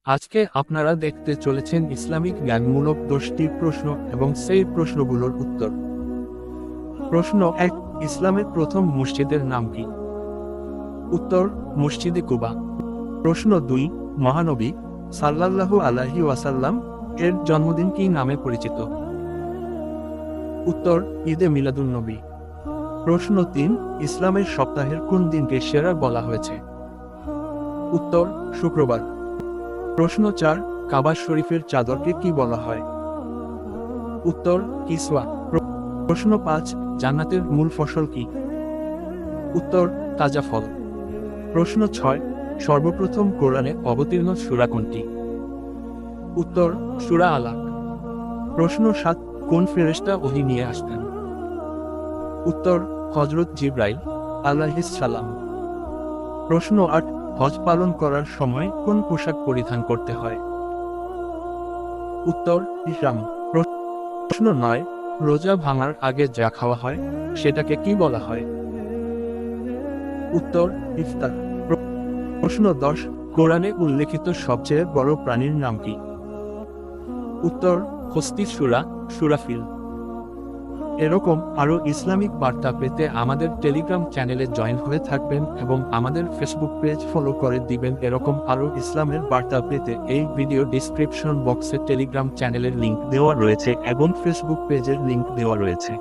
আজকে আপনারা দেখতে চলেছেন ইসলামিক জ্ঞানমূলক 10টি প্রশ্ন এবং সেই প্রশ্নগুলোর উত্তর। প্রশ্ন 1, ইসলামের প্রথম মসজিদের নাম কি? উত্তর, মসজিদে কুবা। প্রশ্ন 2, মহানবী সাল্লাল্লাহু আলাইহি ওয়াসাল্লাম এর জন্মদিন কি নামে পরিচিত? উত্তর, ঈদে মিলাদুন্নবী। প্রশ্ন 3, ইসলামের সপ্তাহের কোন দিনকে সেরা বলা হয়েছে? উত্তর, শুক্রবার। প্রশ্ন 4, কাবা শরীফের চাদরকে কি বলা হয়? উত্তর, কিসওয়া। প্রশ্ন 5, জান্নাতের মূল ফসল কি? উত্তর, তাজা ফল। প্রশ্ন 6, সর্বপ্রথম কোরআনে অবতীর্ণ সূরা কোনটি? উত্তর, সূরা আলাক। প্রশ্ন 7, কোন ফেরেশতা ওহী নিয়ে আসতেন? উত্তর, হযরত জিবরাইল আলাইহিস সালাম। প্রশ্ন 8, হজ পালন করার সময় কোন পোশাক পরিধান করতে হয়? উত্তর, ইহরাম। প্রশ্ন 9, রোজা ভাঙার আগে যা খাওয়া হয় সেটাকে কি বলা হয়? উত্তর, ইফতার। প্রশ্ন 10, কোরআনে উল্লেখিত সবচেয়ে বড় প্রাণীর নাম কি? উত্তর, হস্তি সূরা ফিল। এরকম আরও ইসলামিক বার্তা পেতে আমাদের টেলিগ্রাম চ্যানেলে জয়েন হয়ে থাকবেন এবং আমাদের ফেসবুক পেজ ফলো করে দিবেন। এরকম আরও ইসলামের বার্তা পেতে এই ভিডিও ডিসক্রিপশন বক্সে টেলিগ্রাম চ্যানেলের লিংক দেওয়া রয়েছে এবং ফেসবুক পেজের লিংক দেওয়া রয়েছে।